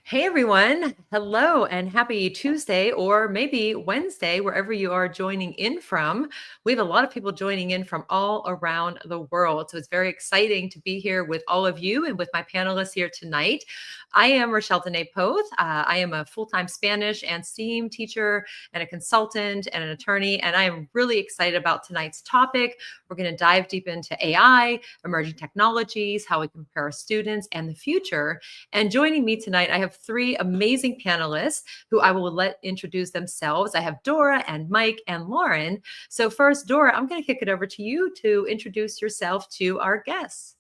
Hey everyone. Hello and happy Tuesday or maybe Wednesday, wherever you are joining in from. We have a lot of people joining in from all around the world. So it's very exciting to be here with all of you and with my panelists here tonight. I am Rochelle Dene Poth. I am a full-time Spanish and STEAM teacher and a consultant and an attorney. And I am really excited about tonight's topic. We're going to dive deep into AI, emerging technologies, how we compare our students and the future. And joining me tonight, I have three amazing panelists who I will let introduce themselves. I have Dora and Mike and Lauren. So first, Dora, I'm going to kick it over to you to introduce yourself to our guests.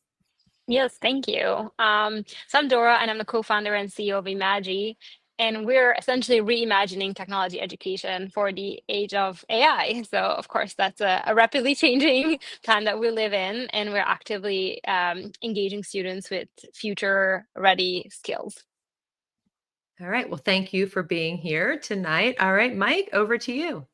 Yes, thank you. So I'm Dora, and I'm the co-founder and CEO of Imagi. And we're essentially reimagining technology education for the age of AI. So, of course, that's a rapidly changing time that we live in, and we're actively engaging students with future-ready skills. All right. Well, thank you for being here tonight. All right, Mike, over to you.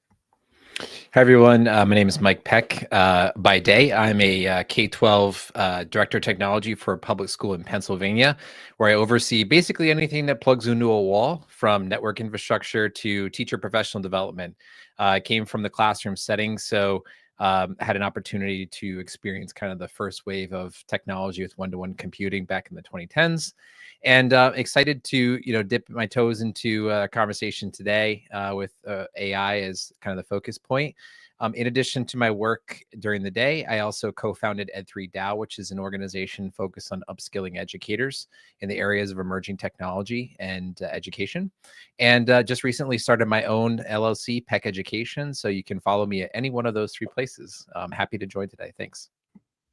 Hi, everyone. My name is Mike Peck. By day, I'm a K-12 Director of Technology for a public school in Pennsylvania, where I oversee basically anything that plugs into a wall, from network infrastructure to teacher professional development. I came from the classroom setting, so had an opportunity to experience kind of the first wave of technology with one-to-one computing back in the 2010s. And excited to dip my toes into a conversation today with AI as kind of the focus point. In addition to my work during the day, I also co-founded Ed3DAO, which is an organization focused on upskilling educators in the areas of emerging technology and education. And just recently started my own LLC, Peck Education. So you can follow me at any one of those three places. I'm happy to join today. Thanks.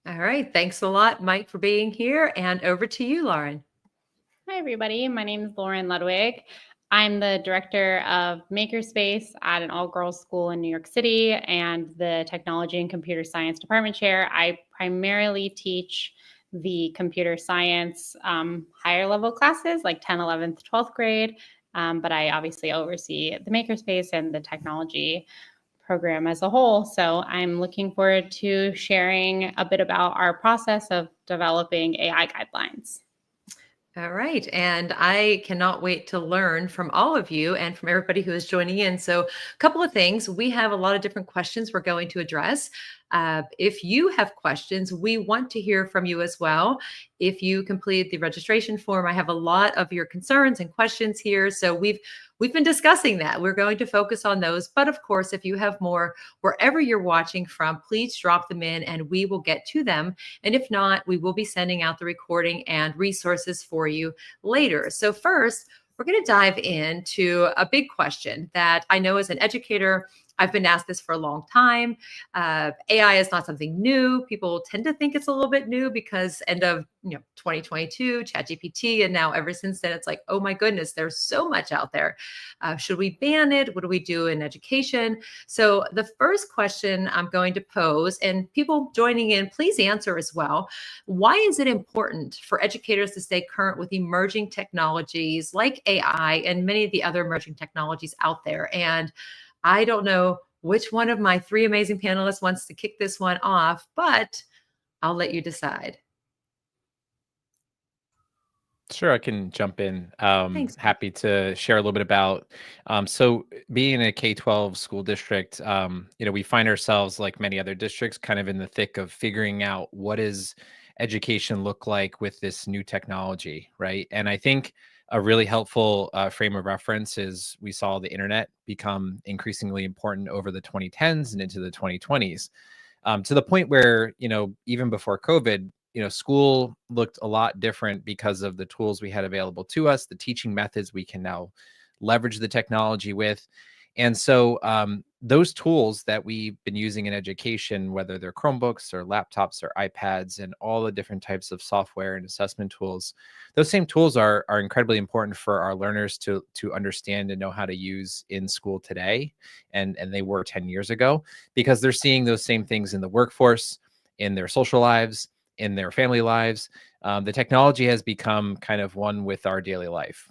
All right. Thanks a lot, Mike, for being here. And over to you, Lauren. Hi, everybody. My name is Lauren Ludwig. I'm the director of Makerspace at an all-girls school in New York City and the technology and computer science department chair. I primarily teach the computer science higher level classes like 10th, 11th, 12th grade, but I obviously oversee the Makerspace and the technology program as a whole. So I'm looking forward to sharing a bit about our process of developing AI guidelines. All right. And I cannot wait to learn from all of you and from everybody who is joining in. So, a couple of things. We have a lot of different questions we're going to address. If you have questions, we want to hear from you as well. If you complete the registration form, I have a lot of your concerns and questions here. So we've been discussing that. We're going to focus on those. But of course, if you have more, wherever you're watching from, please drop them in and we will get to them. And if not, we will be sending out the recording and resources for you later. So first, we're going to dive into a big question that I know as an educator, I've been asked this for a long time. AI is not something new. People tend to think it's a little bit new because end of 2022, ChatGPT, and now ever since then, it's like, oh my goodness, there's so much out there. Should we ban it? What do we do in education? So the first question I'm going to pose, and people joining in, please answer as well. Why is it important for educators to stay current with emerging technologies like AI and many of the other emerging technologies out there? And I don't know which one of my three amazing panelists wants to kick this one off, but I'll let you decide. Sure, I can jump in. Thanks. Happy to share a little bit about. So, being in a K-12 school district, we find ourselves, like many other districts, kind of in the thick of figuring out what does education look like with this new technology, right? And I think a really helpful frame of reference is we saw the internet become increasingly important over the 2010s and into the 2020s, to the point where, even before COVID, school looked a lot different because of the tools we had available to us, the teaching methods we can now leverage the technology with. And so those tools that we've been using in education, whether they're Chromebooks or laptops or iPads and all the different types of software and assessment tools, those same tools are incredibly important for our learners to understand and know how to use in school today. And they were 10 years ago, because they're seeing those same things in the workforce, in their social lives, in their family lives. The technology has become kind of one with our daily life.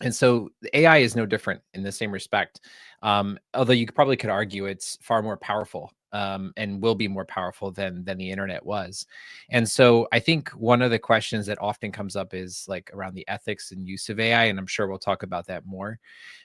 And so the AI is no different in the same respect. Although you probably could argue it's far more powerful and will be more powerful than the internet was. And so I think one of the questions that often comes up is like around the ethics and use of AI, and I'm sure we'll talk about that more.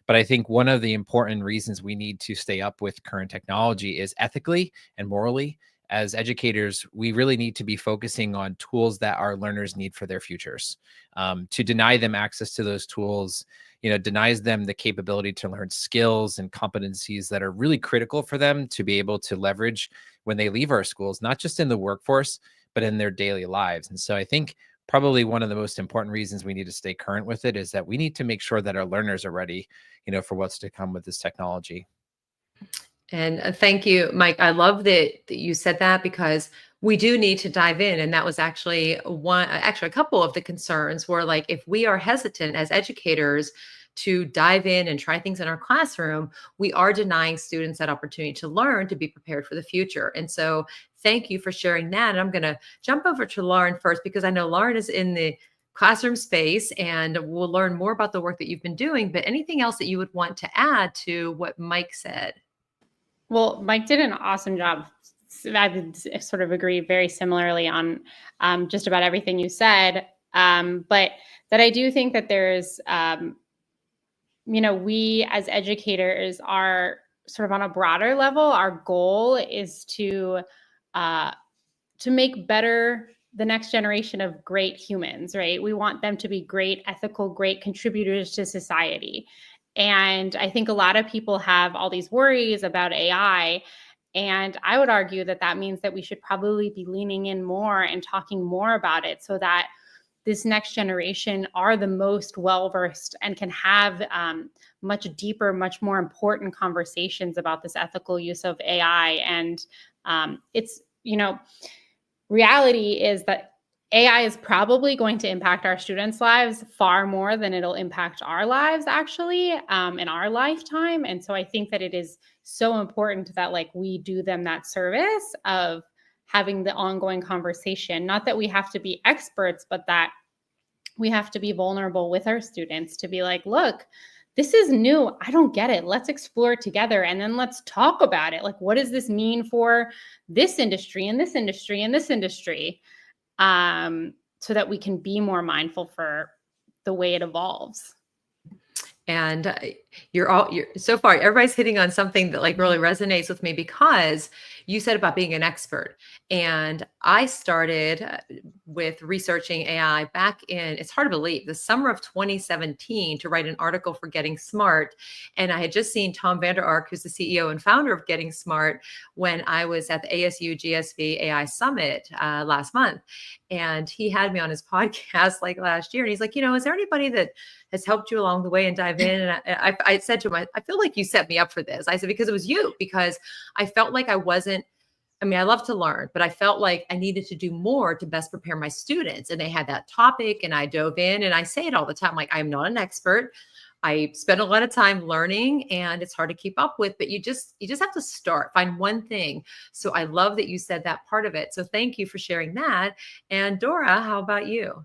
But I think one of the important reasons we need to stay up with current technology is ethically and morally. As educators, we really need to be focusing on tools that our learners need for their futures. To deny them access to those tools, denies them the capability to learn skills and competencies that are really critical for them to be able to leverage when they leave our schools, not just in the workforce, but in their daily lives. And so I think probably one of the most important reasons we need to stay current with it is that we need to make sure that our learners are ready, for what's to come with this technology. And thank you, Mike. I love that you said that, because we do need to dive in. And that was actually a couple of the concerns were like, if we are hesitant as educators to dive in and try things in our classroom, we are denying students that opportunity to learn, to be prepared for the future. And so thank you for sharing that. And I'm going to jump over to Lauren first, because I know Lauren is in the classroom space and we'll learn more about the work that you've been doing. But anything else that you would want to add to what Mike said? Well, Mike did an awesome job. I would sort of agree very similarly on just about everything you said. But that I do think that there's, we as educators are sort of on a broader level. Our goal is to make better the next generation of great humans, right? We want them to be great, ethical, great contributors to society. And I think a lot of people have all these worries about AI. And I would argue that that means that we should probably be leaning in more and talking more about it, so that this next generation are the most well-versed and can have much deeper, much more important conversations about this ethical use of AI. And it's, reality is that AI is probably going to impact our students' lives far more than it'll impact our lives, actually, in our lifetime. And so I think that it is so important that we do them that service of having the ongoing conversation. Not that we have to be experts, but that we have to be vulnerable with our students to be like, look, this is new. I don't get it. Let's explore it together. And then let's talk about it. What does this mean for this industry and this industry and this industry? So that we can be more mindful for the way it evolves. And you're so far, everybody's hitting on something that really resonates with me, because you said about being an expert. And I started with researching AI back in, it's hard to believe, the summer of 2017 to write an article for Getting Smart. And I had just seen Tom Vander Ark, who's the CEO and founder of Getting Smart, when I was at the ASU GSV AI Summit last month. And he had me on his podcast last year. And he's like, is there anybody that has helped you along the way and dive in? And I said to him, I feel like you set me up for this. I said, because it was you, because I felt like I love to learn, but I felt like I needed to do more to best prepare my students. And they had that topic and I dove in, and I say it all the time, I'm not an expert. I spend a lot of time learning and it's hard to keep up with, but you just have to start, find one thing. So I love that you said that part of it. So thank you for sharing that. And Dora, how about you?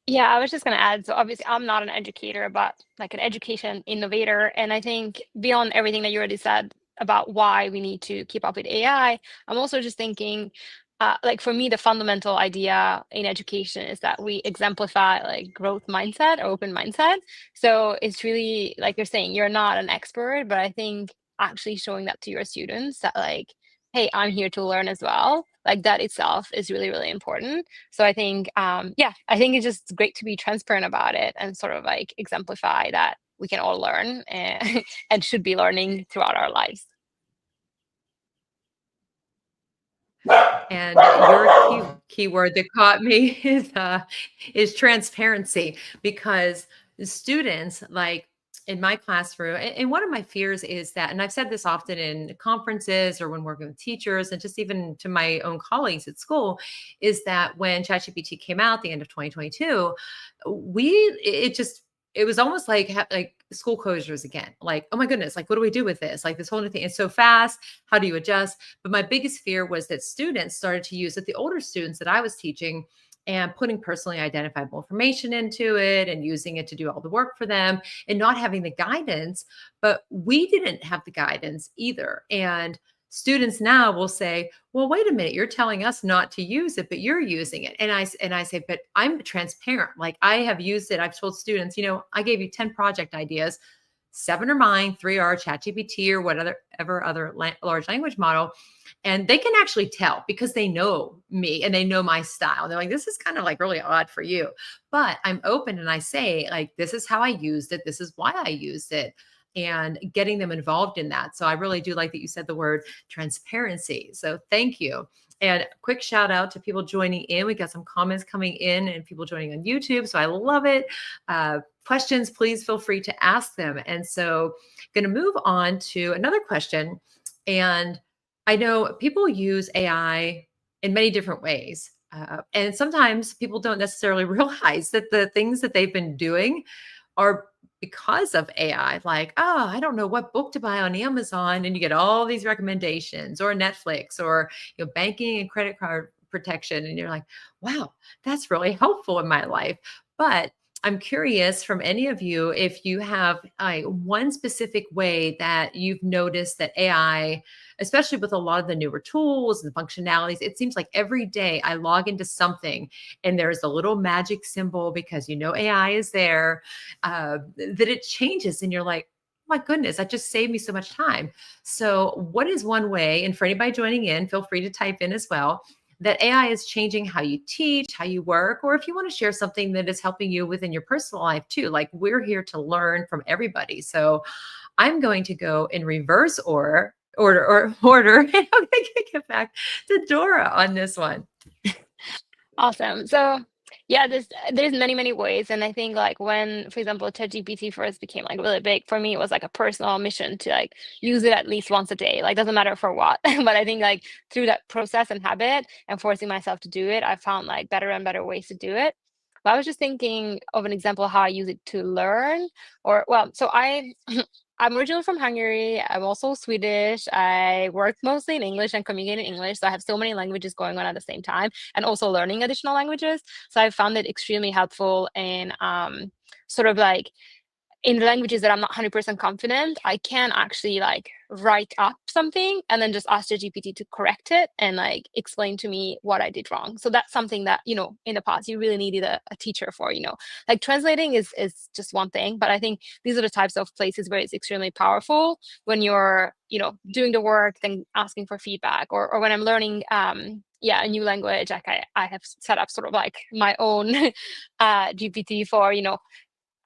Yeah, I was just going to add, so obviously I'm not an educator, but an education innovator. And I think beyond everything that you already said about why we need to keep up with AI, I'm also just thinking, for me, the fundamental idea in education is that we exemplify growth mindset, or open mindset. So it's really, like you're saying, you're not an expert, but I think actually showing that to your students that hey, I'm here to learn as well. That itself is really, really important. So I think, I think it's just great to be transparent about it and sort of exemplify that we can all learn and should be learning throughout our lives. And your key word that caught me is transparency, because the students, in my classroom, and one of my fears is that, and I've said this often in conferences or when working with teachers and just even to my own colleagues at school, is that when ChatGPT came out the end of 2022, it was almost like school closures again. Oh my goodness, what do we do with this? This whole new thing. It's so fast. How do you adjust? But my biggest fear was that students started to use it, the older students that I was teaching, and putting personally identifiable information into it and using it to do all the work for them and not having the guidance. But we didn't have the guidance either. And students now will say, well, wait a minute, you're telling us not to use it, but you're using it. And I say, but I'm transparent. Like, I have used it. I've told students, I gave you 10 project ideas. 7 are mine, 3 are ChatGPT or whatever other large language model. And they can actually tell because they know me and they know my style. They're like, this is kind of like really odd for you. But I'm open and I say, like, this is how I used it. This is why I used it. And getting them involved in that. So I really do like that you said the word transparency. So thank you. And quick shout out to people joining in. We got some comments coming in and people joining on YouTube. So I love it. Questions, please feel free to ask them. And so going to move on to another question. And I know people use AI in many different ways. And sometimes people don't necessarily realize that the things that they've been doing are because of AI. Like, oh, I don't know what book to buy on Amazon. And you get all these recommendations, or Netflix, or banking and credit card protection. And you're like, wow, that's really helpful in my life. But I'm curious from any of you if you have one specific way that you've noticed that AI, especially with a lot of the newer tools and functionalities, it seems like every day I log into something and there's a little magic symbol because AI is there, that it changes and you're like, my goodness, that just saved me so much time. So what is one way, and for anybody joining in, feel free to type in as well, that AI is changing how you teach, how you work, or if you want to share something that is helping you within your personal life too. Like, we're here to learn from everybody. So I'm going to go in reverse order, and I'm going to get back to Dora on this one. Awesome. So yeah, there's many ways, and I think like when, for example, ChatGPT first became like really big for me, it was like a personal mission to like use it at least once a day. Like, doesn't matter for what, but I think like through that process and habit and forcing myself to do it, I found like better and better ways to do it. But I was just thinking of an example of how I use it to learn, or well, so I'm originally from Hungary. I'm also Swedish. I work mostly in English and communicate in English. So I have so many languages going on at the same time and also learning additional languages. So I found it extremely helpful in sort of like in the languages that I'm not 100% confident, I can actually like write up something and then just ask the GPT to correct it and like explain to me what I did wrong. So that's something that, in the past you really needed a teacher for, like translating is just one thing, but I think these are the types of places where it's extremely powerful when you're, doing the work, then asking for feedback, or when I'm learning, a new language, like I have set up sort of like my own GPT for,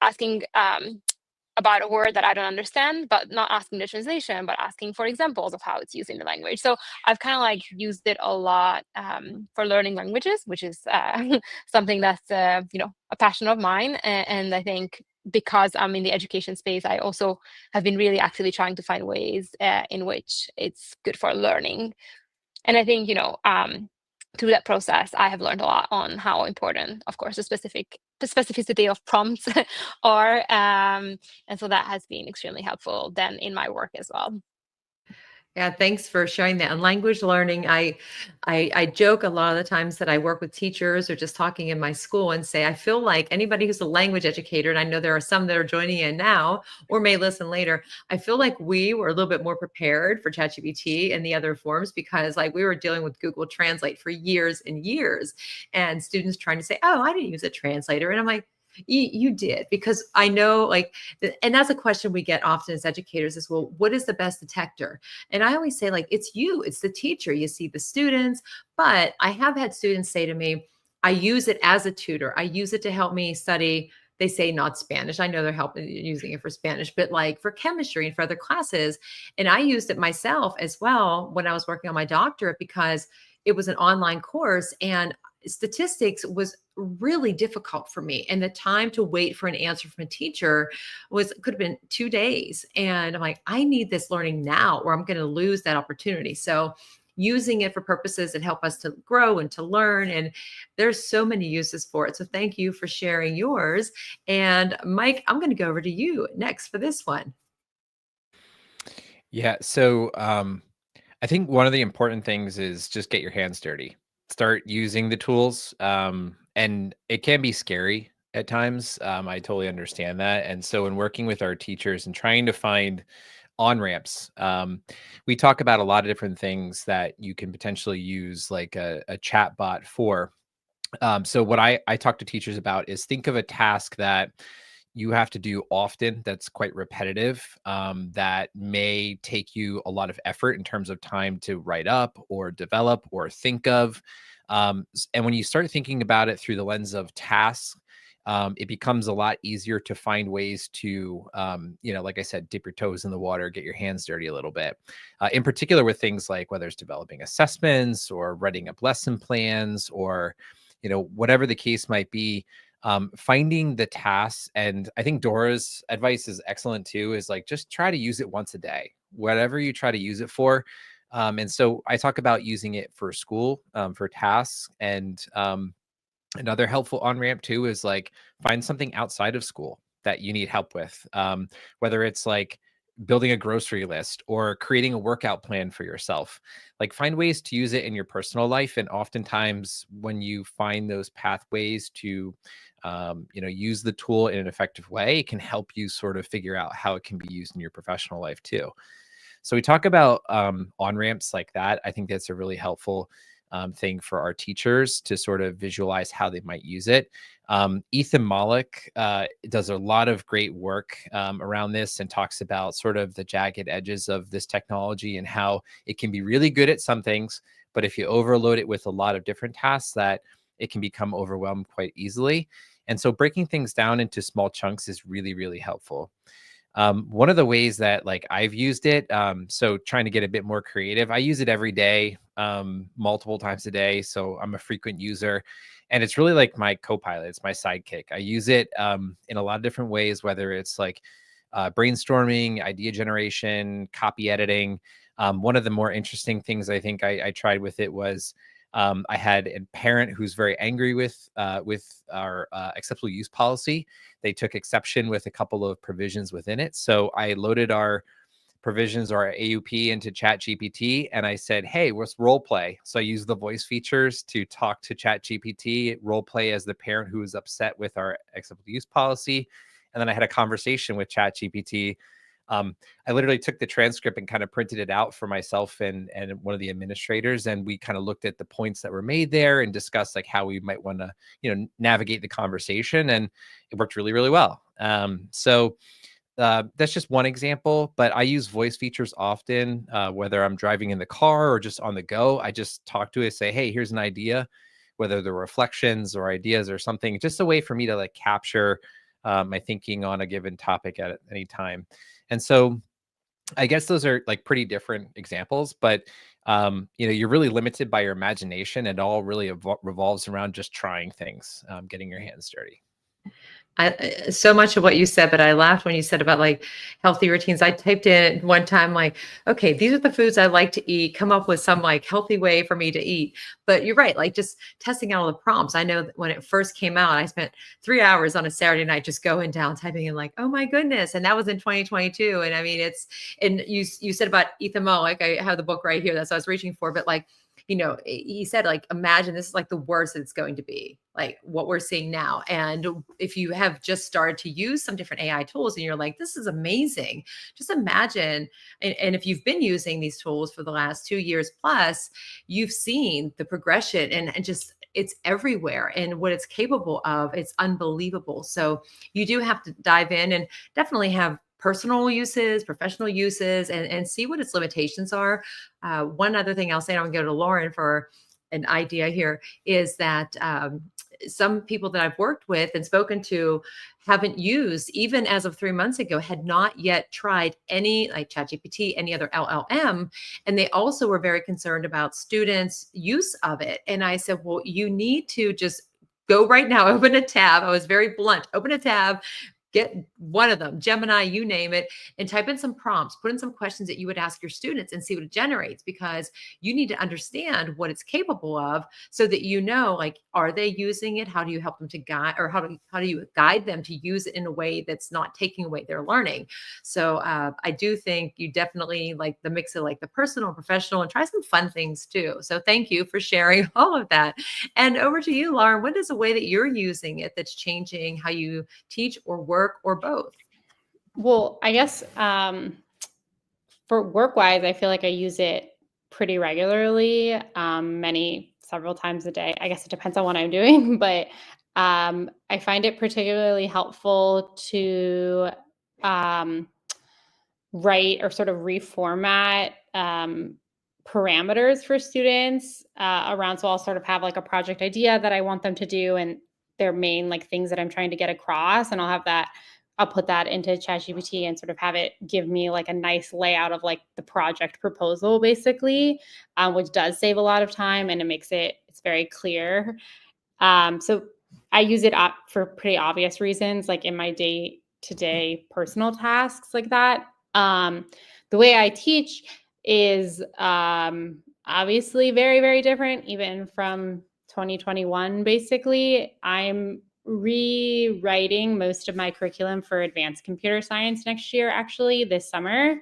asking about a word that I don't understand, but not asking the translation, but asking for examples of how it's used in the language. So I've kind of like used it a lot for learning languages, which is something that's, a passion of mine. And I think because I'm in the education space, I also have been really actively trying to find ways in which it's good for learning. And I think, through that process, I have learned a lot on how important, of course, the specificity of prompts are. And so that has been extremely helpful then in my work as well. Yeah, thanks for sharing that. And language learning, I joke a lot of the times that I work with teachers or just talking in my school and say, I feel like anybody who's a language educator, and I know there are some that are joining in now or may listen later, I feel like we were a little bit more prepared for ChatGPT and the other forms because like we were dealing with Google Translate for years and years, and students trying to say, oh, I didn't use a translator. And I'm like, you did, because I know like, and that's a question we get often as educators is, well, what is the best detector? And I always say like, it's the teacher. You see the students, but I have had students say to me, I use it as a tutor. I use it to help me study. They say not Spanish. I know they're using it for Spanish, but like for chemistry and for other classes. And I used it myself as well when I was working on my doctorate because it was an online course and statistics was really difficult for me. And the time to wait for an answer from a teacher could have been 2 days. And I'm like, I need this learning now or I'm going to lose that opportunity. So using it for purposes that help us to grow and to learn. And there's so many uses for it. So thank you for sharing yours. And Mike, I'm going to go over to you next for this one. Yeah. So I think one of the important things is just get your hands dirty. Start using the tools. And it can be scary at times. I totally understand that. And so in working with our teachers and trying to find on-ramps. We talk about a lot of different things that you can potentially use like a chat bot for. So what I talk to teachers about is think of a task that you have to do often that's quite repetitive, that may take you a lot of effort in terms of time to write up or develop or think of. And when you start thinking about it through the lens of tasks, it becomes a lot easier to find ways to, like I said, dip your toes in the water, get your hands dirty a little bit. In particular with things like whether it's developing assessments or writing up lesson plans or, whatever the case might be, finding the tasks. And I think Dora's advice is excellent too, is like, just try to use it once a day, whatever you try to use it for. And so I talk about using it for school, for tasks. And another helpful on-ramp too is like find something outside of school that you need help with, whether it's like building a grocery list or creating a workout plan for yourself. Like find ways to use it in your personal life. And oftentimes when you find those pathways to use the tool in an effective way, it can help you sort of figure out how it can be used in your professional life too. So we talk about on-ramps like that. I think that's a really helpful thing for our teachers to sort of visualize how they might use it. Ethan Mollick does a lot of great work around this and talks about sort of the jagged edges of this technology and how it can be really good at some things, but if you overload it with a lot of different tasks, that it can become overwhelmed quite easily. And so breaking things down into small chunks is really, really helpful. One of the ways that like I've used it, so trying to get a bit more creative, I use it every day, multiple times a day. So I'm a frequent user and it's really like my co-pilot. It's my sidekick. I use it in a lot of different ways, whether it's like brainstorming, idea generation, copy editing. One of the more interesting things I think I tried with it was I had a parent who's very angry with our acceptable use policy. They took exception with a couple of provisions within it. So I loaded our provisions or our AUP into ChatGPT and I said, hey, let's role play. So I used the voice features to talk to ChatGPT, role play as the parent who was upset with our acceptable use policy. And then I had a conversation with ChatGPT. I literally took the transcript and kind of printed it out for myself and one of the administrators. And we kind of looked at the points that were made there and discussed like how we might want to, navigate the conversation. And it worked really, really well. So that's just one example, but I use voice features often, whether I'm driving in the car or just on the go. I just talk to it, say, hey, here's an idea, whether they're reflections or ideas or something, just a way for me to like capture my thinking on a given topic at any time. And so I guess those are like pretty different examples, but you're really limited by your imagination. And all really revolves around just trying things, getting your hands dirty. So much of what you said, but I laughed when you said about like healthy routines. I typed in one time, like, okay, these are the foods I like to eat, come up with some like healthy way for me to eat. But you're right, like just testing out all the prompts. I know that when it first came out, I spent 3 hours on a Saturday night just going down, typing in like, oh my goodness. And that was in 2022. And I mean, and you said about Ethan Mollick, I have the book right here. That's what I was reaching for. But like, he said, like, imagine this is like the worst it's going to be, like what we're seeing now. And if you have just started to use some different AI tools and you're like, this is amazing, just imagine. And if you've been using these tools for the last 2 years plus, you've seen the progression and just it's everywhere. And what it's capable of, it's unbelievable. So you do have to dive in and definitely have personal uses, professional uses, and see what its limitations are. One other thing I'll say, and I'll go to Lauren for an idea here, is that some people that I've worked with and spoken to haven't used, even as of 3 months ago, had not yet tried any like ChatGPT, any other LLM. And they also were very concerned about students' use of it. And I said, well, you need to just go right now, open a tab. I was very blunt, open a tab, get one of them, Gemini, you name it, and type in some prompts, put in some questions that you would ask your students and see what it generates, because you need to understand what it's capable of so that like, are they using it? How do you help them to guide, or how do you guide them to use it in a way that's not taking away their learning? So I do think you definitely like the mix of like the personal and professional, and try some fun things too. So thank you for sharing all of that. And over to you, Lauren, what is a way that you're using it that's changing how you teach or work or both? Well, I guess For work-wise, I feel like I use it pretty regularly, several times a day. I guess it depends on what I'm doing, but I find it particularly helpful to um, write or sort of reformat parameters for students around. So I'll sort of have like a project idea that I want them to do, and their main like things that I'm trying to get across, and I'll put that into ChatGPT and sort of have it give me like a nice layout of like the project proposal, basically, which does save a lot of time and it's very clear. So I use it for pretty obvious reasons, like in my day-to-day personal tasks like that. The way I teach is obviously very, very different, even from 2021, basically. I'm rewriting most of my curriculum for advanced computer science next year, actually, this summer.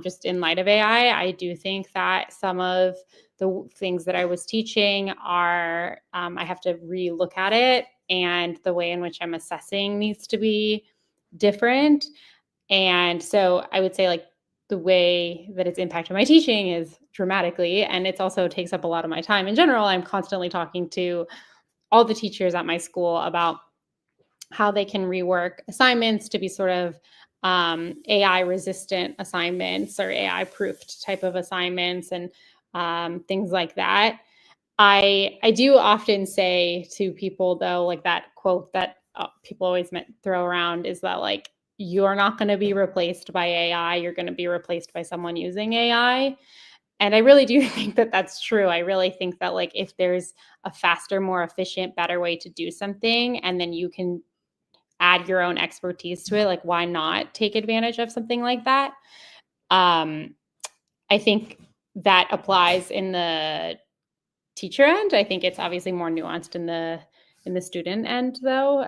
Just in light of AI, I do think that some of the things that I was teaching I have to re-look at it, and the way in which I'm assessing needs to be different. And so I would say like the way that it's impacted my teaching is dramatically, and it's also takes up a lot of my time. In general, I'm constantly talking to all the teachers at my school about how they can rework assignments to be sort of AI resistant assignments or AI proofed type of assignments, and things like that. I do often say to people, though, like that quote that people always throw around is that like, you're not going to be replaced by AI, you're going to be replaced by someone using AI. And I really do think that that's true. I really think that like if there's a faster, more efficient, better way to do something, and then you can add your own expertise to it, like why not take advantage of something like that? I think that applies in the teacher end. I think it's obviously more nuanced in the student end, though.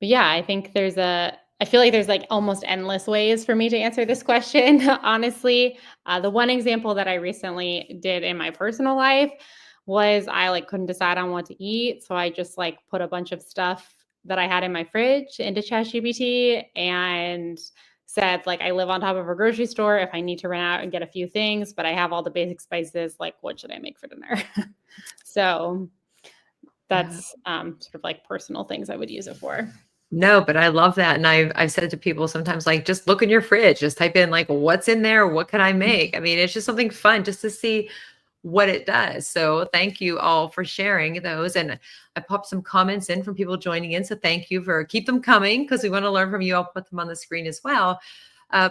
But yeah, I feel like there's like almost endless ways for me to answer this question. Honestly, the one example that I recently did in my personal life was I like couldn't decide on what to eat. So I just like put a bunch of stuff that I had in my fridge into ChatGPT and said, like, I live on top of a grocery store. If I need to run out and get a few things, but I have all the basic spices, like, what should I make for dinner? So that's sort of like personal things I would use it for. No, but I love that. And I've said to people sometimes, like, just look in your fridge, just type in like, what's in there? What can I make? I mean, it's just something fun just to see what it does. So thank you all for sharing those. And I popped some comments in from people joining in. So thank you keep them coming, because we want to learn from you. I'll put them on the screen as well.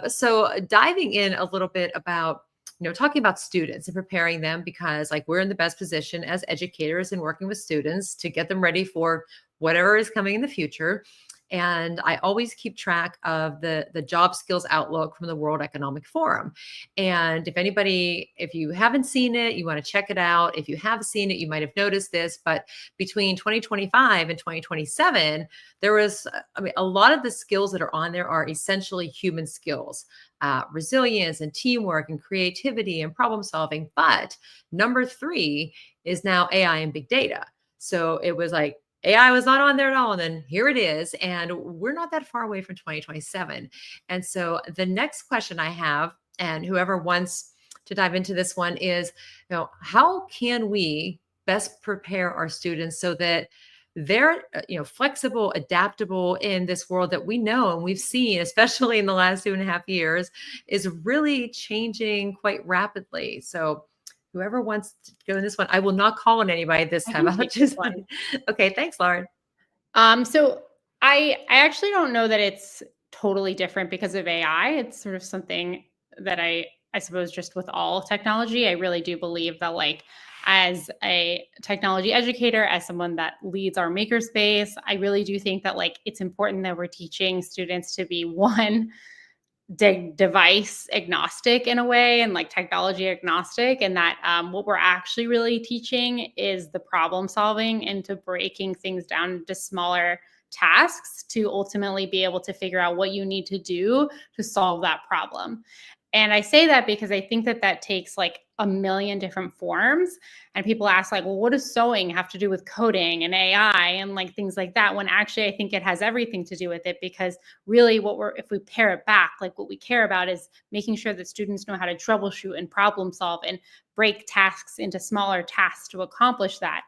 So diving in a little bit about, talking about students and preparing them, because like we're in the best position as educators and working with students to get them ready for whatever is coming in the future. And I always keep track of the job skills outlook from the World Economic Forum. And if you haven't seen it, you want to check it out. If you have seen it, you might have noticed this, but between 2025 and 2027, there was, a lot of the skills that are on there are essentially human skills, resilience and teamwork and creativity and problem solving. But number 3 is now AI and big data. So it was like, AI was not on there at all. And then here it is. And we're not that far away from 2027. And so the next question I have, and whoever wants to dive into this one, is, how can we best prepare our students so that they're, flexible, adaptable in this world that we know and we've seen, especially in the last 2.5 years, is really changing quite rapidly. So whoever wants to go in this one, I will not call on anybody this time. I'll just okay. Thanks, Lauren. So I actually don't know that it's totally different because of AI. It's sort of something that I suppose just with all technology, I really do believe that like as a technology educator, as someone that leads our makerspace, I really do think that like it's important that we're teaching students to be device agnostic in a way, and like technology agnostic, and that what we're actually really teaching is the problem solving and to breaking things down into smaller tasks to ultimately be able to figure out what you need to do to solve that problem. And I say that because I think that takes like a million different forms. And people ask like, well, what does sewing have to do with coding and AI and like things like that? When actually I think it has everything to do with it, because really if we pare it back, like what we care about is making sure that students know how to troubleshoot and problem solve and break tasks into smaller tasks to accomplish that.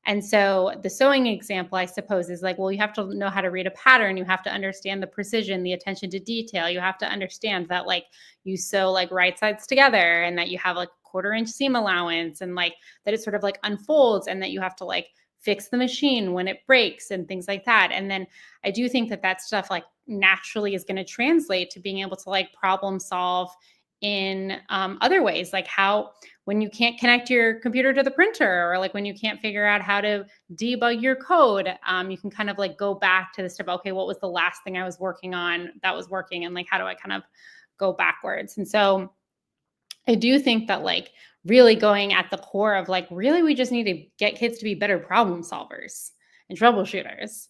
And so the sewing example, I suppose, is like, well, you have to know how to read a pattern. You have to understand the precision, the attention to detail. You have to understand that like you sew like right sides together and that you have like a 1/4 inch seam allowance, and like that it sort of like unfolds, and that you have to like fix the machine when it breaks and things like that. And then I do think that stuff like naturally is going to translate to being able to like problem solve in other ways, like how when you can't connect your computer to the printer, or like when you can't figure out how to debug your code, you can kind of like go back to the step, okay, what was the last thing I was working on that was working, and like how do I kind of go backwards? And so I do think that like really going at the core of like really we just need to get kids to be better problem solvers and troubleshooters.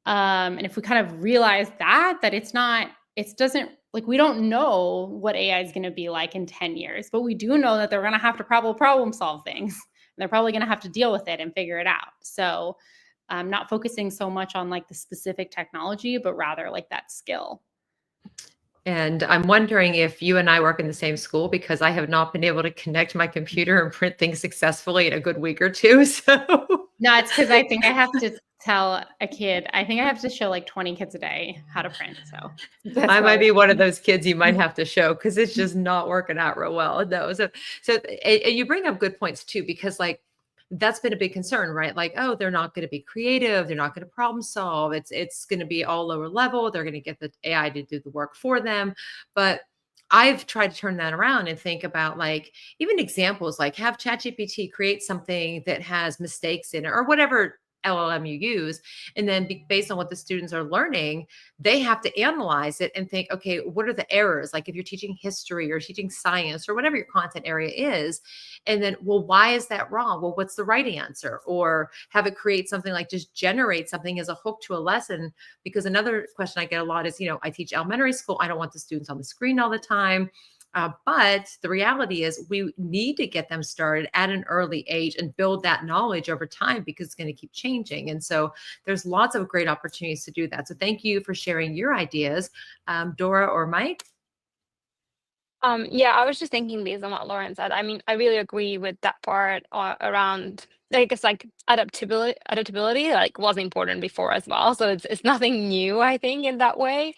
And if we kind of realize that it doesn't like, we don't know what AI is going to be like in 10 years, but we do know that they're going to have to problem solve things. And they're probably going to have to deal with it and figure it out. So I'm not focusing so much on like the specific technology, but rather like that skill. And I'm wondering if you and I work in the same school, because I have not been able to connect my computer and print things successfully in a good week or two. So no, it's because I think I have to tell a kid, I think I have to show like 20 kids a day how to print. So I might be one of those kids you might have to show, because it's just not working out real well. No, so and you bring up good points too, because like that's been a big concern, right? Like, oh, they're not going to be creative, they're not going to problem solve. It's going to be all lower level. They're going to get the AI to do the work for them. But I've tried to turn that around and think about like even examples, like have ChatGPT create something that has mistakes in it or whatever LLM you use. And then based on what the students are learning, they have to analyze it and think, okay, what are the errors? Like if you're teaching history or teaching science or whatever your content area is, and then, well, why is that wrong? Well, what's the right answer? Or have it create something like just generate something as a hook to a lesson. Because another question I get a lot is, I teach elementary school. I don't want the students on the screen all the time. But the reality is we need to get them started at an early age and build that knowledge over time, because it's going to keep changing. And so there's lots of great opportunities to do that. So thank you for sharing your ideas. Dora or Mike? Yeah, I was just thinking based on what Lauren said. I mean, I really agree with that part around, I guess, like adaptability like was important before as well. So it's nothing new, I think, in that way.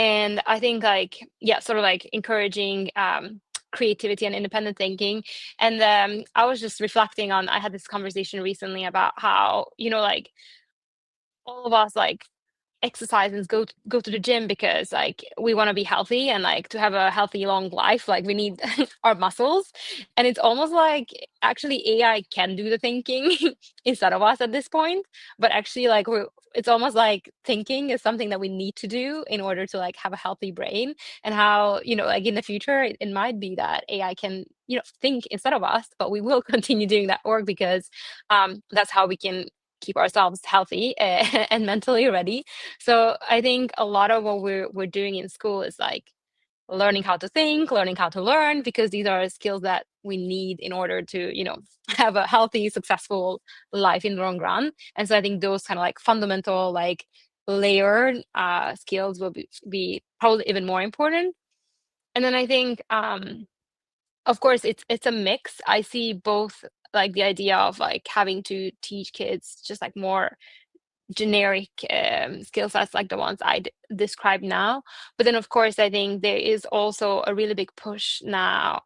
And I think like, yeah, sort of like encouraging creativity and independent thinking. And I was just reflecting on, I had this conversation recently about how, like all of us like exercise and go to the gym because like we want to be healthy and like to have a healthy long life, like we need our muscles. And it's almost like actually AI can do the thinking instead of us at this point, but actually like it's almost like thinking is something that we need to do in order to like have a healthy brain. And how like in the future it might be that AI can think instead of us, but we will continue doing that work because that's how we can keep ourselves healthy and mentally ready. So I think a lot of what we're doing in school is like learning how to think, learning how to learn, because these are skills that we need in order to, have a healthy, successful life in the long run. And so I think those kind of like fundamental, like layered skills will be probably even more important. And then I think, of course, it's a mix. I see both like the idea of like having to teach kids just like more generic skill sets like the ones I described now. But then, of course, I think there is also a really big push now.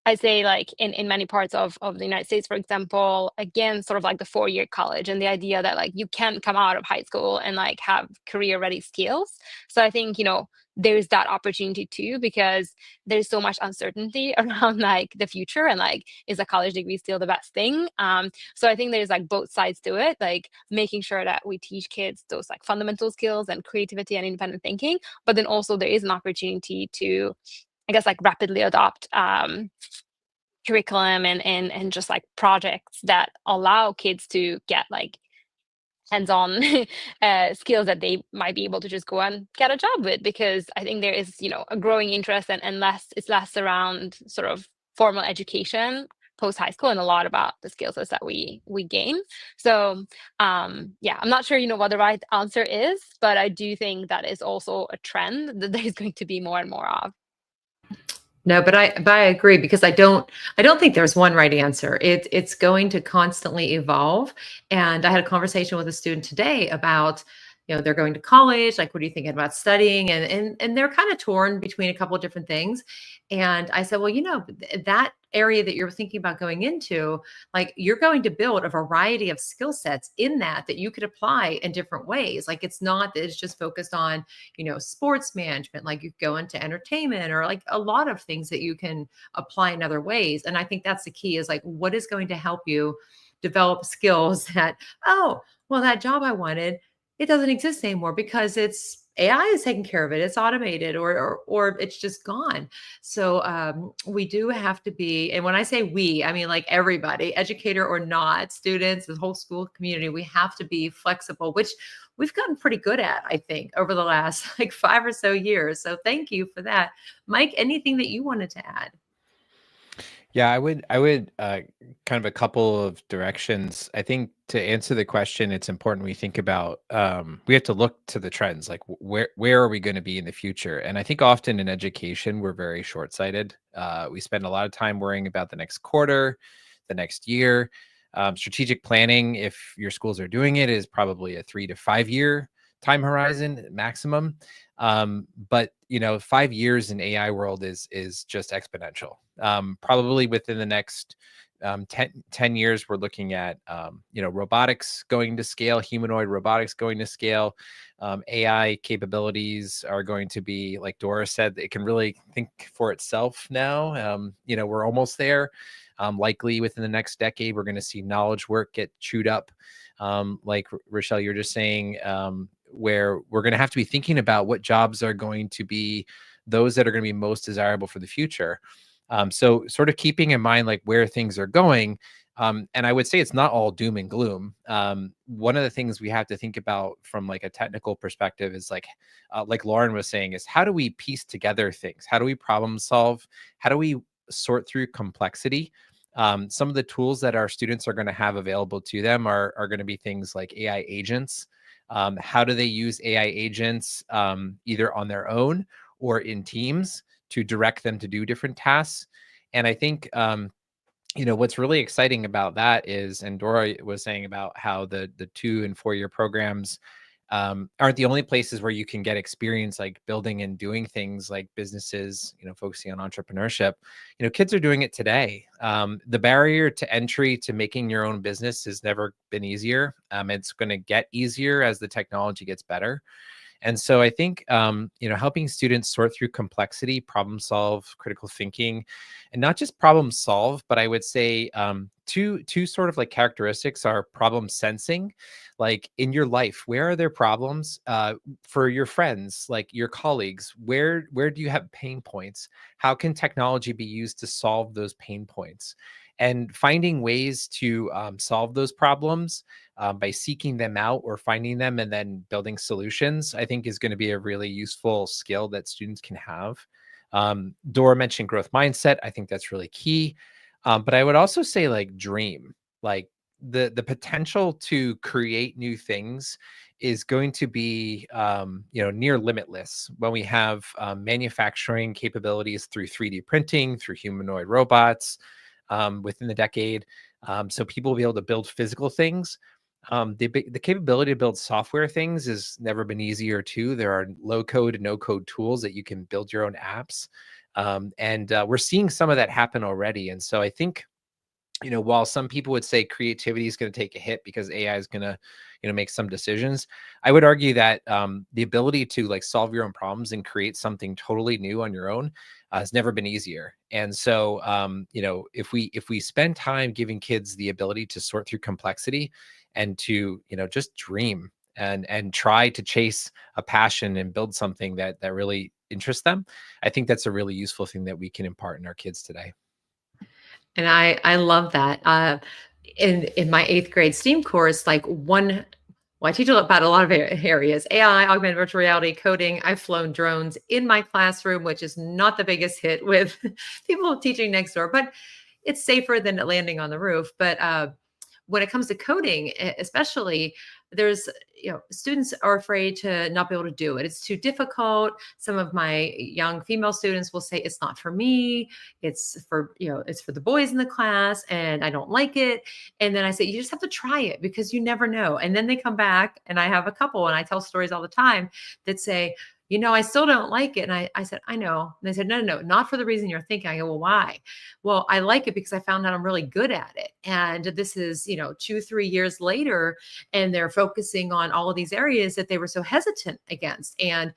I say like in many parts of the United States, for example, again, sort of like the 4-year college and the idea that like you can come out of high school and like have career ready skills. So I think, there's that opportunity too, because there's so much uncertainty around like the future and like, is a college degree still the best thing? So I think there's like both sides to it, like making sure that we teach kids those like fundamental skills and creativity and independent thinking. But then also there is an opportunity to, I guess, like rapidly adopt curriculum and just like projects that allow kids to get like hands-on skills that they might be able to just go and get a job with, because I think there is, a growing interest and it's less around sort of formal education post high school and a lot about the skill sets that we gain. So yeah, I'm not sure what the right answer is, but I do think that is also a trend that there's going to be more and more of. No, but I agree, because I don't think there's one right answer. It's going to constantly evolve. And I had a conversation with a student today about, they're going to college, like, what are you thinking about studying? And they're kind of torn between a couple of different things. And I said, well, that area that you're thinking about going into, like, you're going to build a variety of skill sets in that you could apply in different ways. Like, it's not that it's just focused on, sports management. Like, you go into entertainment, or like a lot of things that you can apply in other ways. And I think that's the key, is like, what is going to help you develop skills that, oh, well, that job I wanted, it doesn't exist anymore because it's AI is taking care of it. It's automated, or it's just gone. So we do have to be, and when I say we, I mean like everybody, educator or not, students, the whole school community, we have to be flexible, which we've gotten pretty good at, I think, over the last like 5 or so years. So thank you for that. Mike, anything that you wanted to add? Yeah, I would kind of a couple of directions. I think to answer the question, it's important we think about we have to look to the trends, like where are we going to be in the future? And I think often in education, we're very short-sighted. We spend a lot of time worrying about the next quarter, the next year. Strategic planning, if your schools are doing it, is probably a 3 to 5 year time horizon maximum. But 5 years in AI world is just exponential. Probably within the next 10 years, we're looking at robotics going to scale, humanoid robotics going to scale. AI capabilities are going to be, like Dora said, it can really think for itself now. We're almost there. Likely within the next decade, we're going to see knowledge work get chewed up. Like Rochelle, you're just saying, where we're going to have to be thinking about what jobs are going to be those that are going to be most desirable for the future. So sort of keeping in mind like where things are going. And I would say it's not all doom and gloom. One of the things we have to think about from like a technical perspective is like Lauren was saying, is how do we piece together things? How do we problem solve? How do we sort through complexity? Some of the tools that our students are going to have available to them are going to be things like AI agents. How do they use AI agents either on their own or in teams to direct them to do different tasks? And I think, what's really exciting about that is, and Dora was saying about how the 2 and 4 year programs aren't the only places where you can get experience, like building and doing things like businesses, focusing on entrepreneurship. Kids are doing it today. The barrier to entry to making your own business has never been easier. It's going to get easier as the technology gets better. And so I think, helping students sort through complexity, problem solve, critical thinking, and not just problem solve, but I would say two sort of like characteristics are problem sensing. Like in your life, where are there problems for your friends, like your colleagues? Where do you have pain points? How can technology be used to solve those pain points? And finding ways to solve those problems by seeking them out or finding them and then building solutions, I think is going to be a really useful skill that students can have. Dora mentioned growth mindset. I think that's really key. But I would also say like dream, like the potential to create new things is going to be near limitless when we have manufacturing capabilities through 3D printing, through humanoid robots within the decade. So people will be able to build physical things. The capability to build software things has never been easier too. There are low code and no code tools that you can build your own apps. And we're seeing some of that happen already. And so I think, while some people would say creativity is going to take a hit because AI is going to, make some decisions, I would argue that the ability to like solve your own problems and create something totally new on your own has never been easier. And so, if we spend time giving kids the ability to sort through complexity and to, just dream and try to chase a passion and build something that really interests them, I think that's a really useful thing that we can impart in our kids today. And I love that. In my 8th grade STEAM course, like Well, I teach about a lot of areas: AI, augmented virtual reality, coding. I've flown drones in my classroom, which is not the biggest hit with people teaching next door, but it's safer than it landing on the roof. But when it comes to coding, especially, there's, students are afraid to not be able to do it. It's too difficult. Some of my young female students will say, it's not for me. It's for, it's for the boys in the class and I don't like it. And then I say, you just have to try it because you never know. And then they come back, and I have a couple, and I tell stories all the time that say, I still don't like it. And I said, I know. And they said, no, no, no, not for the reason you're thinking. I go, well, why? Well, I like it because I found out I'm really good at it. And this is, 2-3 years later, and they're focusing on all of these areas that they were so hesitant against. And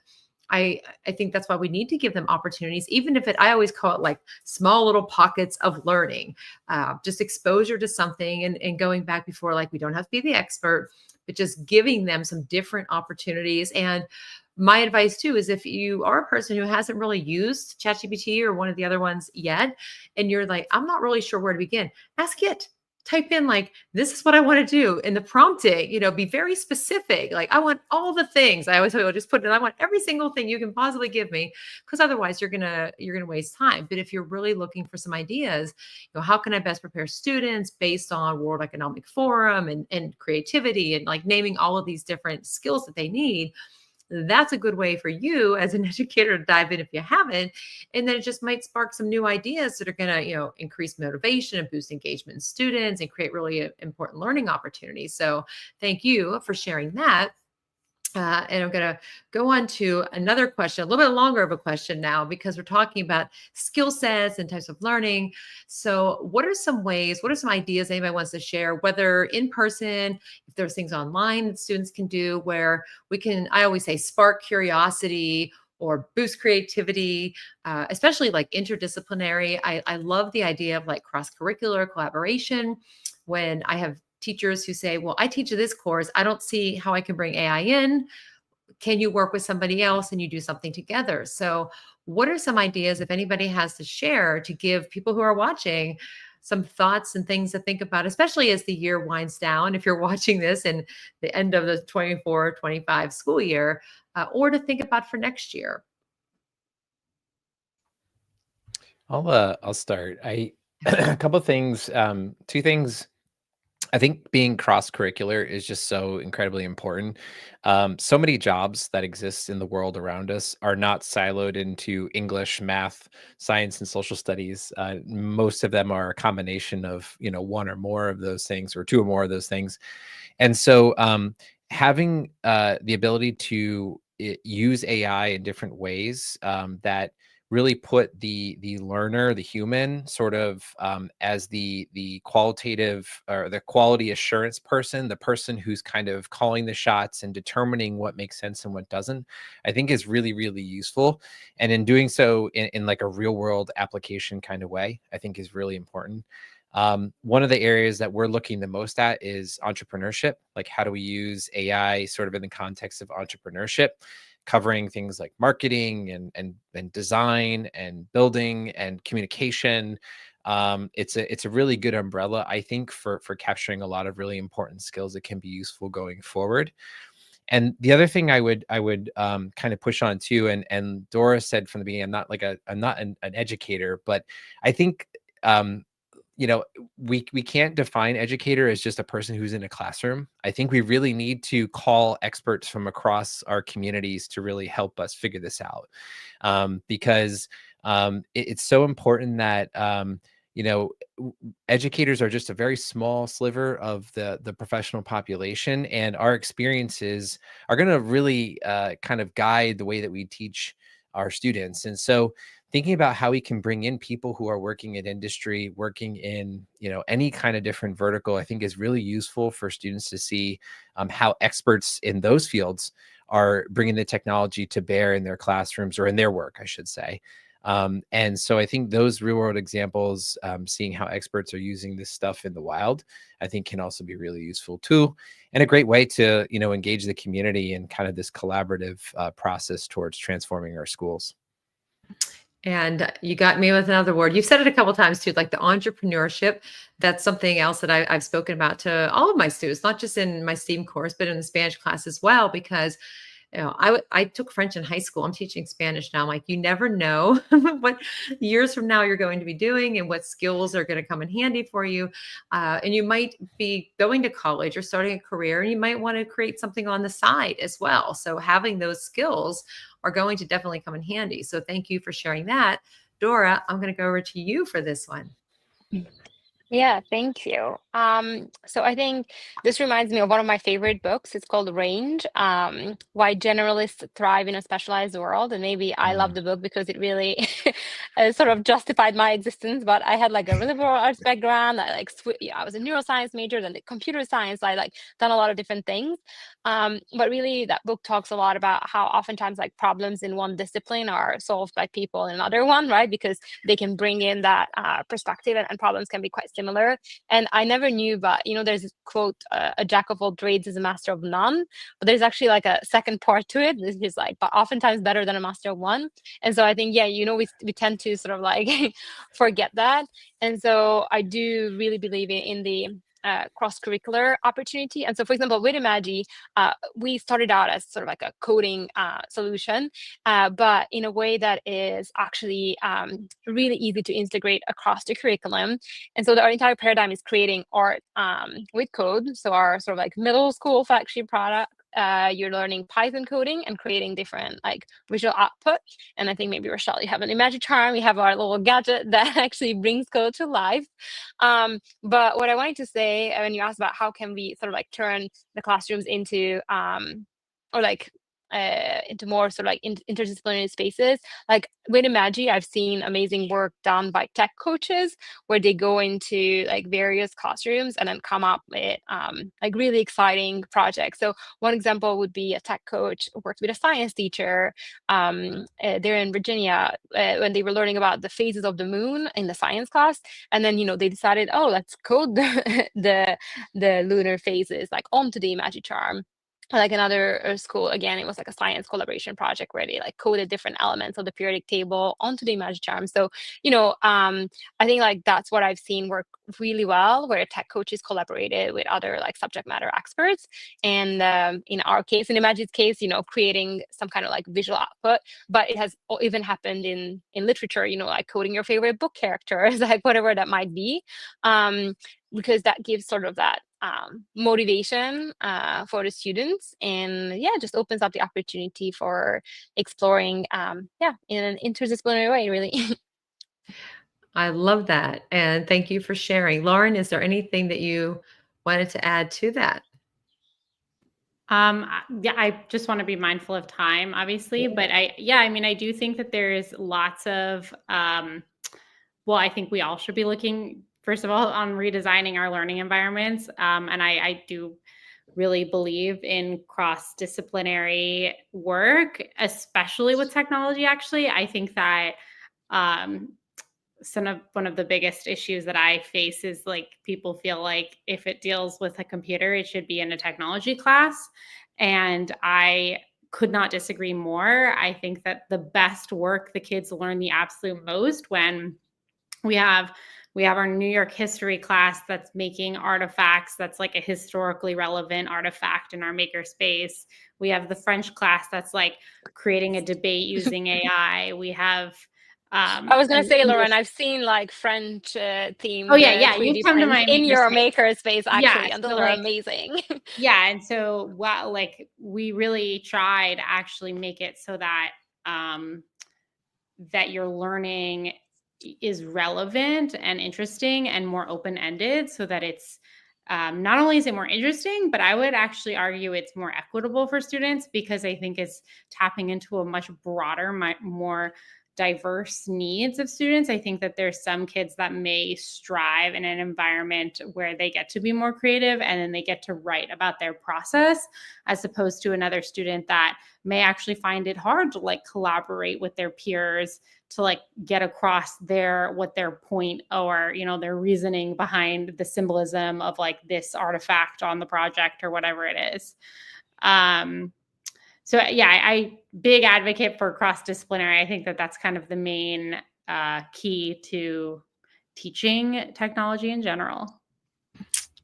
I think that's why we need to give them opportunities, even if I always call it like small little pockets of learning, just exposure to something, and going back before, like, we don't have to be the expert, but just giving them some different opportunities. And my advice too is, if you are a person who hasn't really used ChatGPT or one of the other ones yet, and you're like, I'm not really sure where to begin, ask it. Type in, like, this is what I want to do. In the prompting, be very specific. Like, I want all the things. I always tell people, just put in, I want every single thing you can possibly give me, because otherwise you're gonna waste time. But if you're really looking for some ideas, how can I best prepare students based on World Economic Forum and creativity, and like naming all of these different skills that they need, that's a good way for you as an educator to dive in if you haven't. And then it just might spark some new ideas that are going to, increase motivation and boost engagement in students and create really important learning opportunities. So thank you for sharing that. And I'm going to go on to another question, a little bit longer of a question now, because we're talking about skill sets and types of learning. So what are some ideas anybody wants to share, whether in person, if there's things online that students can do where we can, I always say, spark curiosity or boost creativity, especially like interdisciplinary. I love the idea of like cross-curricular collaboration. When I have teachers who say, well, I teach this course, I don't see how I can bring AI in. Can you work with somebody else and you do something together? So what are some ideas, if anybody has to share, to give people who are watching some thoughts and things to think about, especially as the year winds down, if you're watching this in the end of the 24-25 school year, or to think about for next year? I'll start. A couple of things, two things. I think being cross-curricular is just so incredibly important. So many jobs that exist in the world around us are not siloed into English, math, science, and social studies. Most of them are a combination of, one or more of those things, or two or more of those things. And so having the ability to use AI in different ways that really put the learner, the human, sort of as the qualitative or the quality assurance person, the person who's kind of calling the shots and determining what makes sense and what doesn't, I think is really, really useful. And in doing so in like a real world application kind of way, I think is really important. One of the areas that we're looking the most at is entrepreneurship. Like, how do we use AI sort of in the context of entrepreneurship, covering things like marketing and design and building and communication. It's a really good umbrella, I think, for capturing a lot of really important skills that can be useful going forward. And the other thing I would kind of push on too, and Dora said from the beginning, I'm not an educator, but I think we can't define educator as just a person who's in a classroom. I think we really need to call experts from across our communities to really help us figure this out, because it's so important that educators are just a very small sliver of the professional population, and our experiences are going to really kind of guide the way that we teach our students. And so thinking about how we can bring in people who are working in industry, working in any kind of different vertical, I think is really useful for students to see how experts in those fields are bringing the technology to bear in their classrooms, or in their work, I should say. And so I think those real world examples, seeing how experts are using this stuff in the wild, I think can also be really useful too, and a great way to engage the community in kind of this collaborative process towards transforming our schools. And you got me with another word. You've said it a couple times too, like the entrepreneurship. That's something else that I've spoken about to all of my students, not just in my STEAM course, but in the Spanish class as well, because I took French in high school. I'm teaching Spanish now. I'm like, you never know what years from now you're going to be doing and what skills are going to come in handy for you. And you might be going to college or starting a career, and you might want to create something on the side as well. So having those skills are going to definitely come in handy. So thank you for sharing that. Dora, I'm going to go over to you for this one. Yeah, thank you. So I think this reminds me of one of my favorite books. It's called Range, Why Generalists Thrive in a Specialized World. And maybe I love the book because it really sort of justified my existence. But I had like a really liberal arts background. I was a neuroscience major, then the computer science. I like done a lot of different things. But really, that book talks a lot about how oftentimes like problems in one discipline are solved by people in another one, right? Because they can bring in that perspective, and problems can be quite similar. And I never knew, but there's this quote, a jack of all trades is a master of none. But there's actually like a second part to it. This is like, but oftentimes better than a master of one. And so I think, yeah, we tend to sort of like forget that. And so I do really believe in the cross-curricular opportunity. And so, for example, with Imagi, we started out as sort of like a coding solution, but in a way that is actually really easy to integrate across the curriculum. And so our entire paradigm is creating art with code. So our sort of like middle school flagship product, you're learning Python coding and creating different like visual output. And I think maybe Rochelle, you have an Imagi charm. We have our little gadget that actually brings code to life. But what I wanted to say when you asked about how can we sort of like turn the classrooms into into more sort of like interdisciplinary spaces. Like with Imagi, I've seen amazing work done by tech coaches where they go into like various classrooms and then come up with like really exciting projects. So one example would be a tech coach who worked with a science teacher there in Virginia when they were learning about the phases of the moon in the science class. And then, they decided, oh, let's code the lunar phases like onto the Imagi charm. Like another school, again, it was like a science collaboration project where they like coded different elements of the periodic table onto the Imagi charm. So, I think like that's what I've seen work really well, where tech coaches collaborated with other like subject matter experts. And in our case, in Imagi's case, creating some kind of like visual output. But it has even happened in literature, like coding your favorite book characters, like whatever that might be. Because that gives sort of that motivation for the students, and just opens up the opportunity for exploring in an interdisciplinary way, really. I love that. And thank you for sharing. Lauren, is there anything that you wanted to add to that? I just want to be mindful of time, obviously, but I do think that there's lots of, I think we all should be looking, first of all, on redesigning our learning environments. And I do really believe in cross-disciplinary work, especially with technology. Actually, I think that one of the biggest issues that I face is like people feel like if it deals with a computer, it should be in a technology class. And I could not disagree more. I think that the best work, the kids learn the absolute most when we have our New York history class that's making artifacts that's like a historically relevant artifact in our makerspace. We have the French class that's like creating a debate using AI. We have I was going to say, Lauren, I've seen like French themed you come to my in your makerspace. makerspace actually, and those are amazing. Yeah, and so like we really try to actually make it so that that your learning is relevant and interesting and more open-ended, so that it's not only is it more interesting, but I would actually argue it's more equitable for students, because I think it's tapping into a much broader, more diverse needs of students. I think that there's some kids that may strive in an environment where they get to be more creative and then they get to write about their process, as opposed to another student that may actually find it hard to like collaborate with their peers to like get across what their point or, their reasoning behind the symbolism of like this artifact on the project or whatever it is. So yeah, I big advocate for cross-disciplinary. I think that that's kind of the main key to teaching technology in general.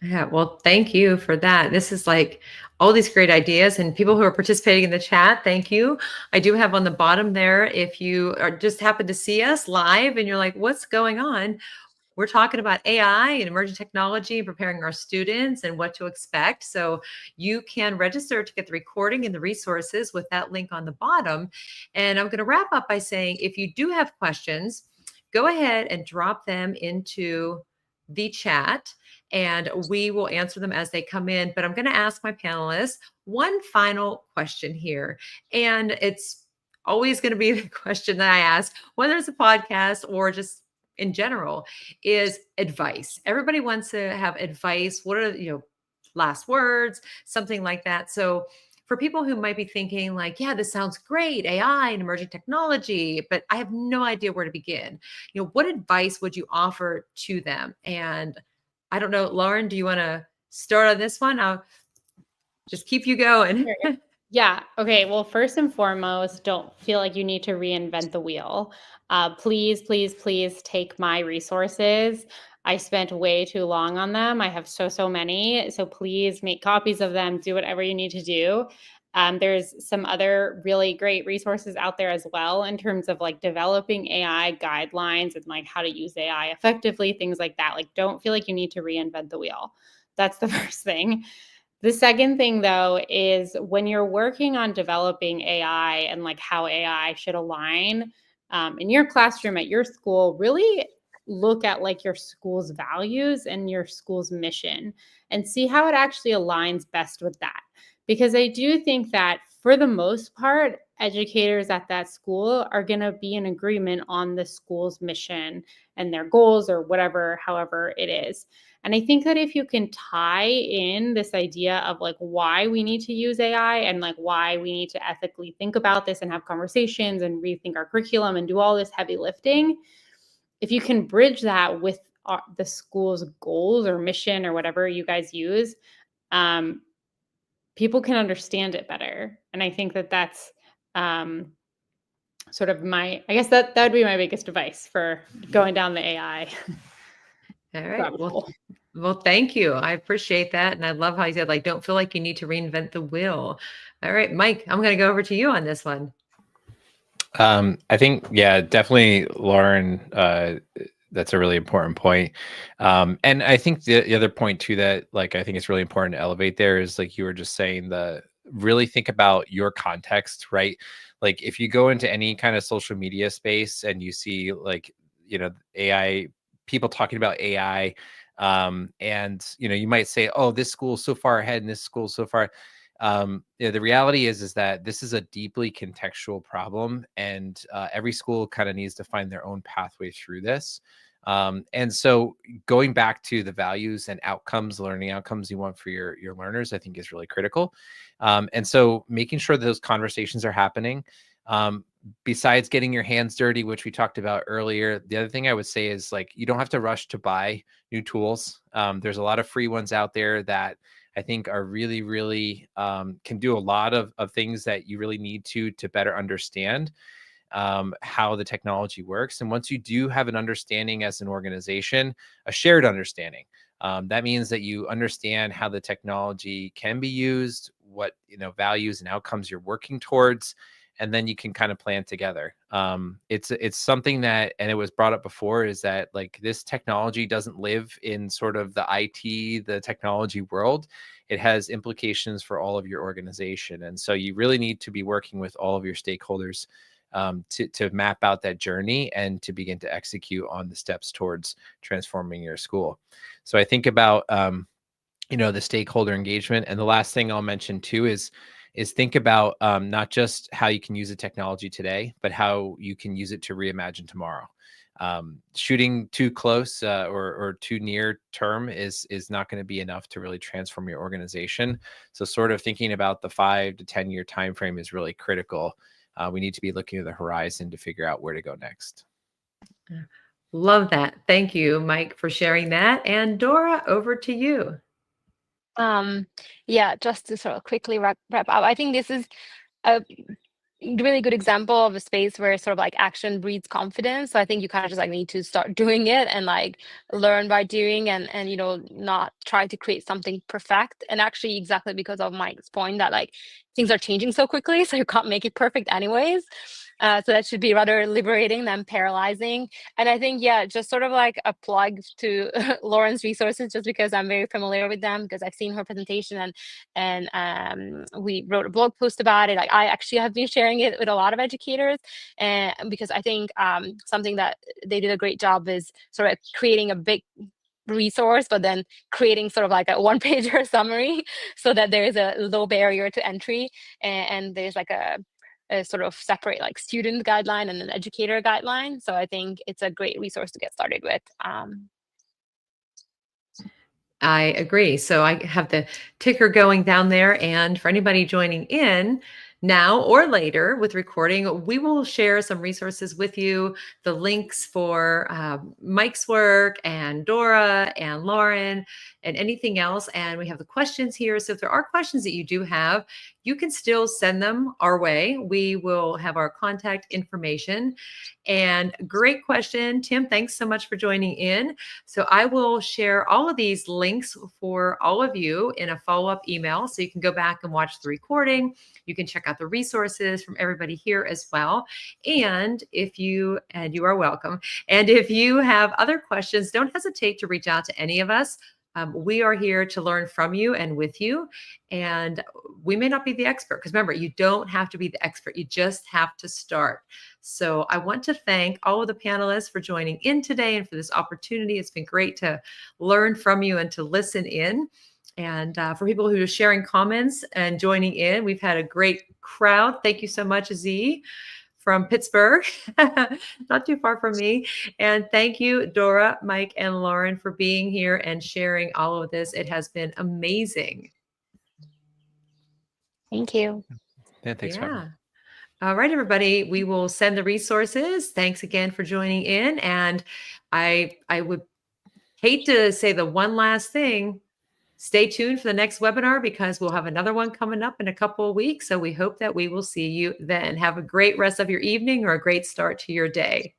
Yeah, well, thank you for that. This is like all these great ideas, and people who are participating in the chat, thank you. I do have on the bottom there, if you are just happen to see us live and you're like, what's going on? We're talking about AI and emerging technology, preparing our students and what to expect. So you can register to get the recording and the resources with that link on the bottom. And I'm going to wrap up by saying, if you do have questions, go ahead and drop them into the chat and we will answer them as they come in. But I'm going to ask my panelists one final question here. And it's always going to be the question that I ask, whether it's a podcast or just in general, is advice. Everybody wants to have advice. What are, last words, something like that. So for people who might be thinking like, yeah, this sounds great, AI and emerging technology, but I have no idea where to begin. What advice would you offer to them? And I don't know, Lauren, do you want to start on this one? I'll just keep you going. Yeah. Okay. Well, first and foremost, don't feel like you need to reinvent the wheel. Please, please, please take my resources. I spent way too long on them. I have so many. So please make copies of them. Do whatever you need to do. There's some other really great resources out there as well in terms of like developing AI guidelines and like how to use AI effectively, things like that. Like, don't feel like you need to reinvent the wheel. That's the first thing. The second thing, though, is when you're working on developing AI and like how AI should align in your classroom at your school, really look at like your school's values and your school's mission and see how it actually aligns best with that. Because I do think that for the most part, educators at that school are going to be in agreement on the school's mission and their goals or whatever, however it is. And I think that if you can tie in this idea of like why we need to use AI and like why we need to ethically think about this and have conversations and rethink our curriculum and do all this heavy lifting, if you can bridge that with the school's goals or mission or whatever you guys use, people can understand it better. And I think that that's sort of I guess that would be my biggest advice for going down the AI. All right. Well, thank you. I appreciate that. And I love how you said, like, don't feel like you need to reinvent the wheel. All right, Mike, I'm going to go over to you on this one. I think, yeah, definitely, Lauren, that's a really important point. And I think the other point too, that like, I think it's really important to elevate there is like you were just saying, really think about your context, right? Like if you go into any kind of social media space and you see like, AI, people talking about AI, and, you might say, oh, this school's so far ahead and this school's so far. The reality is that this is a deeply contextual problem, and every school kind of needs to find their own pathway through this. And so going back to the values and outcomes, learning outcomes you want for your learners, I think is really critical. And so making sure that those conversations are happening. Besides getting your hands dirty, which we talked about earlier, the other thing I would say is like, you don't have to rush to buy new tools. There's a lot of free ones out there that I think are really, really can do a lot of things that you really need to better understand how the technology works. And once you do have an understanding as an organization, a shared understanding, that means that you understand how the technology can be used, what values and outcomes you're working towards, and then you can kind of plan together. It's something that, and it was brought up before, is that like this technology doesn't live in sort of the IT, the technology world. It has implications for all of your organization. And so you really need to be working with all of your stakeholders to map out that journey and to begin to execute on the steps towards transforming your school. So I think about, the stakeholder engagement. And the last thing I'll mention too is think about not just how you can use the technology today, but how you can use it to reimagine tomorrow. Shooting too close or too near term is not going to be enough to really transform your organization. So sort of thinking about the 5 to 10 year time frame is really critical. We need to be looking at the horizon to figure out where to go next. Love that. Thank you, Mike, for sharing that. And Dora, over to you. Yeah, just to sort of quickly wrap up, I think this is a really good example of a space where sort of like action breeds confidence. So I think you kind of just like need to start doing it and like learn by doing, and not try to create something perfect. And actually, exactly because of Mike's point that like things are changing so quickly, so you can't make it perfect anyways. So that should be rather liberating than paralyzing. And I think, yeah, just sort of like a plug to Lauren's resources, just because I'm very familiar with them, because I've seen her presentation, and we wrote a blog post about it. Like, I actually have been sharing it with a lot of educators, and because I think something that they did a great job is sort of creating a big resource, but then creating sort of like a one-pager summary so that there is a low barrier to entry, and there's like a sort of separate like student guideline and an educator guideline. So I think it's a great resource to get started with. I agree. So I have the ticker going down there. And for anybody joining in now or later with recording, we will share some resources with you, the links for Mike's work and Dora and Lauren and anything else. And we have the questions here. So if there are questions that you do have, you can still send them our way. We will have our contact information. And great question, Tim. Thanks so much for joining in. So I will share all of these links for all of you in a follow-up email. So you can go back and watch the recording. You can check out the resources from everybody here as well. And you are welcome. And if you have other questions, don't hesitate to reach out to any of us. We are here to learn from you and with you. And we may not be the expert, because remember, you don't have to be the expert. You just have to start. So I want to thank all of the panelists for joining in today and for this opportunity. It's been great to learn from you and to listen in. And for people who are sharing comments and joining in, we've had a great crowd. Thank you so much, Z from Pittsburgh, not too far from me. And thank you, Dora, Mike, and Lauren, for being here and sharing all of this. It has been amazing. Thank you. Yeah, thanks for having me. All right, everybody, we will send the resources. Thanks again for joining in. And I would hate to say the one last thing. Stay tuned for the next webinar, because we'll have another one coming up in a couple of weeks. So we hope that we will see you then. Have a great rest of your evening or a great start to your day.